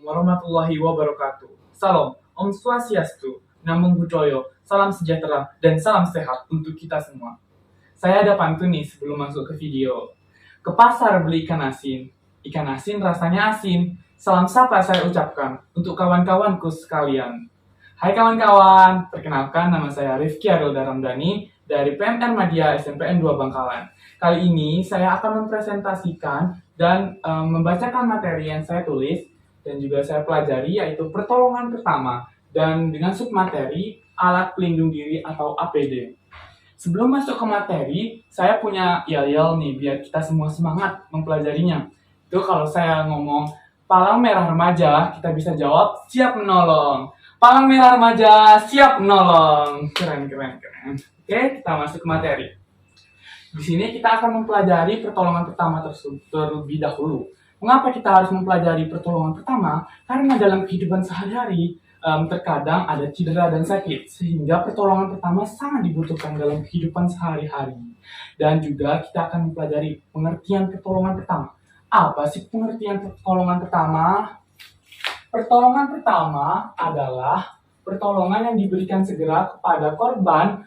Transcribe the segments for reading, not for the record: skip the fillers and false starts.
warahmatullahi wabarakatuh. Salam, Om Swastiastu, Namo Buddhaya, salam sejahtera, dan salam sehat untuk kita semua. Saya ada pantun nih sebelum masuk ke video. Ke pasar beli ikan asin rasanya asin. Salam sapa saya ucapkan untuk kawan-kawanku sekalian. Hai kawan-kawan, perkenalkan nama saya Rifki Arilda Ramdhani dari PMR Madya SMPN 2 Bangkalan. Kali ini saya akan mempresentasikan dan membacakan materi yang saya tulis dan juga saya pelajari, yaitu pertolongan pertama dan dengan submateri alat pelindung diri atau APD. Sebelum masuk ke materi, saya punya yel-yel nih biar kita semua semangat mempelajarinya. Itu kalau saya ngomong palang merah remaja, kita bisa jawab siap menolong. Palang merah remaja siap menolong. Keren. Oke, kita masuk ke materi. Di sini kita akan mempelajari pertolongan pertama terlebih dahulu. Mengapa kita harus mempelajari pertolongan pertama? Karena dalam kehidupan sehari-hari terkadang ada cedera dan sakit, sehingga pertolongan pertama sangat dibutuhkan dalam kehidupan sehari-hari. Dan juga kita akan mempelajari pengertian pertolongan pertama. Apa sih pengertian pertolongan pertama? Pertolongan pertama adalah pertolongan yang diberikan segera kepada korban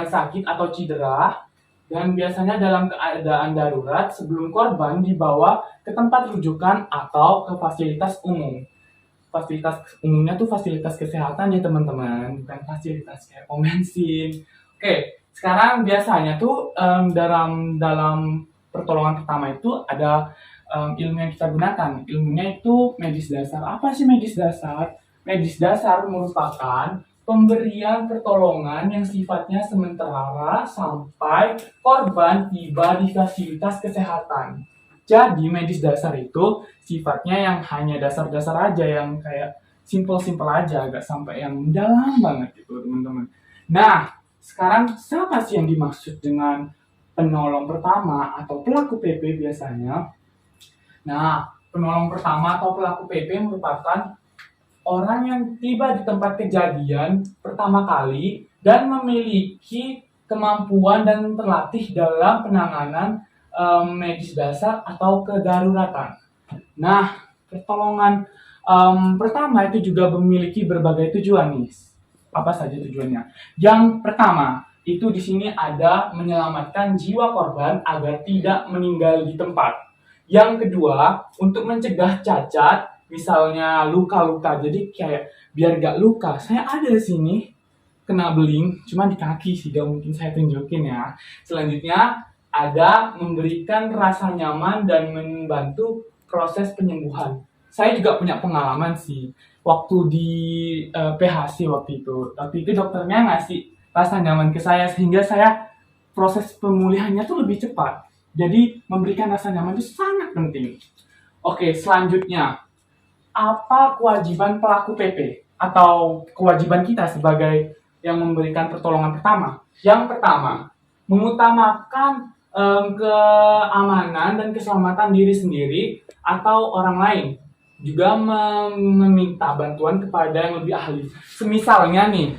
sakit atau cedera, dan biasanya dalam keadaan darurat sebelum korban dibawa ke tempat rujukan atau ke fasilitas umum. Fasilitas umumnya tuh fasilitas kesehatan ya teman-teman, bukan fasilitas kayak pom bensin. Oke, sekarang biasanya tuh dalam pertolongan pertama itu ada ilmu yang kita gunakan. Ilmunya itu medis dasar. Apa sih medis dasar? Medis dasar merupakan pemberian pertolongan yang sifatnya sementara sampai korban tiba di fasilitas kesehatan. Jadi medis dasar itu sifatnya yang hanya dasar-dasar aja, yang kayak simple-simple aja, agak sampai yang dalam banget gitu teman-teman. Nah, sekarang siapa sih yang dimaksud dengan penolong pertama atau pelaku PP biasanya? Nah, penolong pertama atau pelaku PP merupakan orang yang tiba di tempat kejadian pertama kali dan memiliki kemampuan dan terlatih dalam penanganan medis dasar atau kedaruratan. Nah, pertolongan pertama itu juga memiliki berbagai tujuan nih. Apa saja tujuannya? Yang pertama, itu di sini ada menyelamatkan jiwa korban agar tidak meninggal di tempat. Yang kedua, untuk mencegah cacat, misalnya luka-luka, jadi kayak biar gak luka. Saya ada di sini kena beling, cuma di kaki sih, gak mungkin saya tunjukin ya. Selanjutnya ada memberikan rasa nyaman dan membantu proses penyembuhan. Saya juga punya pengalaman sih, waktu di PHC waktu itu dokternya ngasih rasa nyaman ke saya sehingga saya proses pemulihannya tuh lebih cepat. Jadi memberikan rasa nyaman itu sangat penting. Oke, selanjutnya apa kewajiban pelaku PP atau kewajiban kita sebagai yang memberikan pertolongan pertama? Yang pertama, mengutamakan keamanan dan keselamatan diri sendiri atau orang lain. Juga meminta bantuan kepada yang lebih ahli. Semisalnya nih,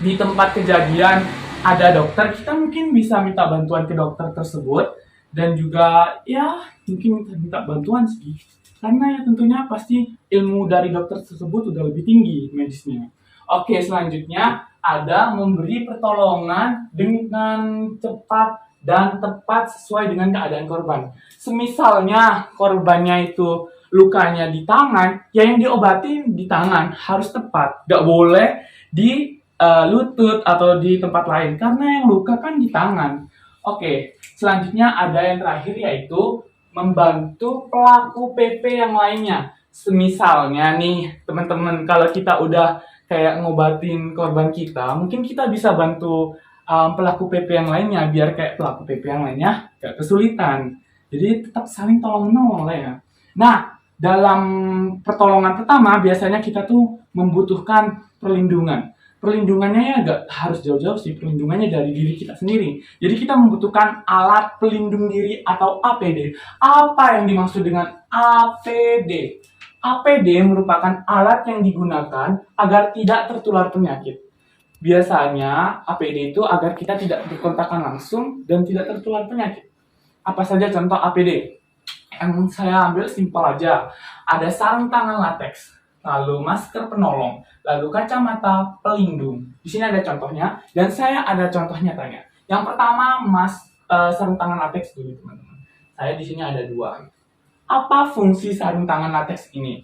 di tempat kejadian ada dokter, kita mungkin bisa minta bantuan ke dokter tersebut, dan juga ya mungkin minta bantuan sih, karena ya tentunya pasti ilmu dari dokter tersebut udah lebih tinggi medisnya. Oke, selanjutnya ada memberi pertolongan dengan cepat dan tepat sesuai dengan keadaan korban. Semisalnya korbannya itu lukanya di tangan, ya yang diobati di tangan harus tepat, gak boleh di lutut atau di tempat lain, karena yang luka kan di tangan. Oke, selanjutnya ada yang terakhir, yaitu membantu pelaku PP yang lainnya. Semisalnya nih teman-teman, kalau kita udah kayak ngobatin korban kita, mungkin kita bisa bantu pelaku PP yang lainnya biar kayak pelaku PP yang lainnya gak kesulitan. Jadi tetap saling tolong-menolong lah ya. Nah, dalam pertolongan pertama biasanya kita tuh membutuhkan perlindungan. Perlindungannya ya gak harus jauh-jauh sih, perlindungannya dari diri kita sendiri. Jadi kita membutuhkan alat pelindung diri atau APD. Apa yang dimaksud dengan APD? APD merupakan alat yang digunakan agar tidak tertular penyakit. Biasanya APD itu agar kita tidak berkontakan langsung dan tidak tertular penyakit. Apa saja contoh APD? Yang saya ambil simpel aja. ada sarung tangan latex, lalu masker penolong, lalu kacamata pelindung. Di sini ada contohnya, dan saya ada contoh nyatanya. Yang pertama, sarung tangan latex dulu, teman-teman. Saya di sini ada 2. Apa fungsi sarung tangan latex ini?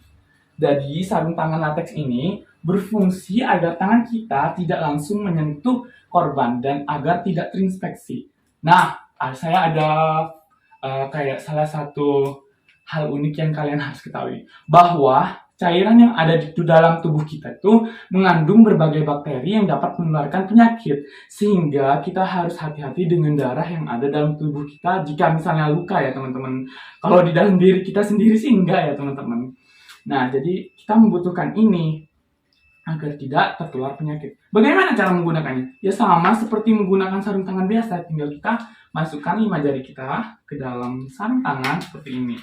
Jadi, sarung tangan latex ini berfungsi agar tangan kita tidak langsung menyentuh korban dan agar tidak terinfeksi. Nah, saya ada kayak salah satu hal unik yang kalian harus ketahui, bahwa cairan yang ada di dalam tubuh kita itu mengandung berbagai bakteri yang dapat menularkan penyakit, sehingga kita harus hati-hati dengan darah yang ada dalam tubuh kita jika misalnya luka ya teman-teman. Kalau di dalam diri kita sendiri sih enggak ya teman-teman. Nah, jadi kita membutuhkan ini agar tidak tertular penyakit. Bagaimana cara menggunakannya? Ya sama seperti menggunakan sarung tangan biasa, tinggal kita masukkan 5 jari kita ke dalam sarung tangan seperti ini.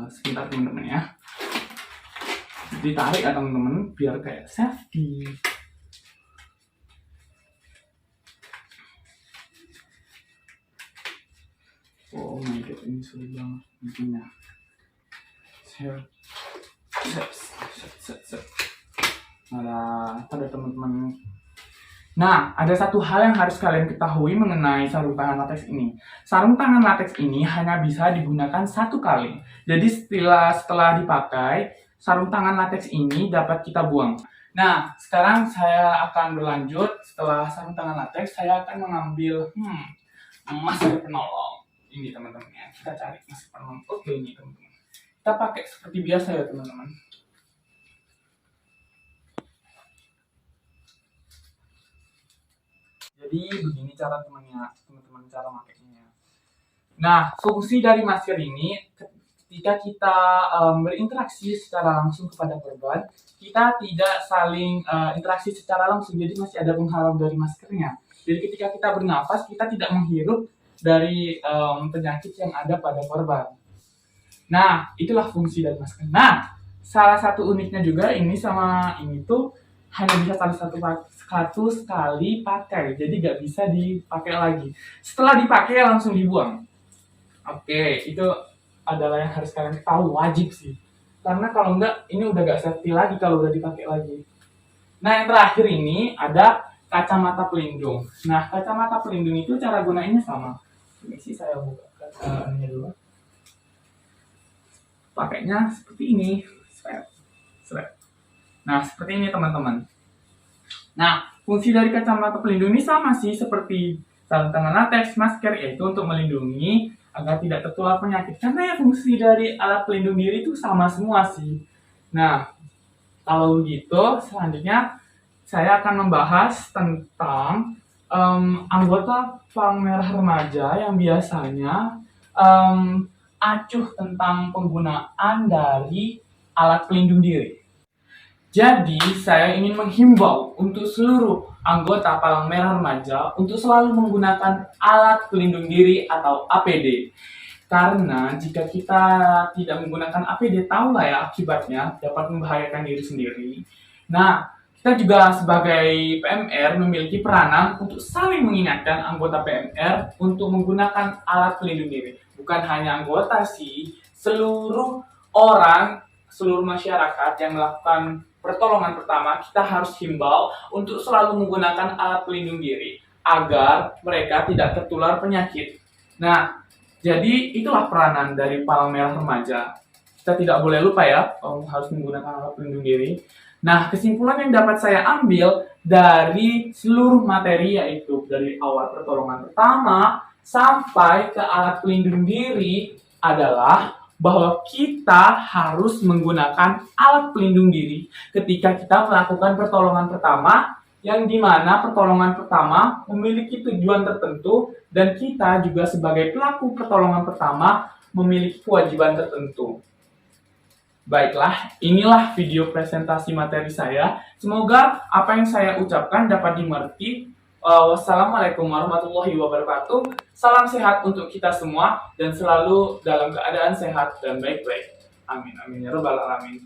Sebentar teman-teman ya. Ditarik ya teman-teman biar kayak safety. Oh my god, ini sulit banget intinya. Nah, pada teman-teman. Nah, ada satu hal yang harus kalian ketahui mengenai sarung tangan latex ini. Sarung tangan latex ini hanya bisa digunakan 1 kali. Jadi setelah dipakai, sarung tangan latex ini dapat kita buang. Nah, sekarang saya akan berlanjut. Setelah sarung tangan latex, saya akan mengambil masker penolong. Ini teman-teman ya, kita cari masker penolong. Oke, ini teman-teman. Kita pakai seperti biasa ya teman-teman. Jadi begini cara teman-teman cara makainya. Nah, fungsi dari masker ini ketika kita berinteraksi secara langsung kepada korban, kita tidak saling interaksi secara langsung, jadi masih ada penghalang dari maskernya. Jadi ketika kita bernafas, kita tidak menghirup dari penyakit yang ada pada korban. Nah, itulah fungsi dari masker. Nah, salah satu uniknya juga ini sama ini tuh hanya bisa satu sekali pakai, jadi nggak bisa dipakai lagi. Setelah dipakai langsung dibuang. Oke, itu adalah yang harus kalian tahu, wajib sih. Karena kalau enggak, ini udah gak safety lagi kalau udah dipakai lagi. Nah, yang terakhir ini ada kacamata pelindung. Nah, kacamata pelindung itu cara gunainnya sama. Ini sih saya buka kacanya dulu. Pakainya seperti ini. Nah, seperti ini teman-teman. Nah, fungsi dari kacamata pelindung ini sama sih seperti sarung tangan latex, masker, yaitu untuk melindungi agar tidak tertular penyakit. Karena ya fungsi dari alat pelindung diri itu sama semua sih. Nah, kalau begitu, selanjutnya saya akan membahas tentang anggota Palang Merah Remaja yang biasanya acuh tentang penggunaan dari alat pelindung diri. Jadi, saya ingin menghimbau untuk seluruh anggota Palang Merah Remaja untuk selalu menggunakan alat pelindung diri atau APD. Karena jika kita tidak menggunakan APD, tahulah ya akibatnya dapat membahayakan diri sendiri. Nah, kita juga sebagai PMR memiliki peranan untuk saling mengingatkan anggota PMR untuk menggunakan alat pelindung diri. Bukan hanya anggota sih, seluruh orang, seluruh masyarakat yang melakukan pertolongan pertama, kita harus himbau untuk selalu menggunakan alat pelindung diri agar mereka tidak tertular penyakit. Nah, jadi itulah peranan dari Palang Merah Remaja. Kita tidak boleh lupa ya, harus menggunakan alat pelindung diri. Nah, kesimpulan yang dapat saya ambil dari seluruh materi, yaitu dari awal pertolongan pertama sampai ke alat pelindung diri adalah bahwa kita harus menggunakan alat pelindung diri ketika kita melakukan pertolongan pertama, yang dimana pertolongan pertama memiliki tujuan tertentu dan kita juga sebagai pelaku pertolongan pertama memiliki kewajiban tertentu. Baiklah, inilah video presentasi materi saya. Semoga apa yang saya ucapkan dapat dimengerti. Wassalamualaikum warahmatullahi wabarakatuh. Salam sehat untuk kita semua dan selalu dalam keadaan sehat dan baik-baik. Amin amin ya rabbal alamin.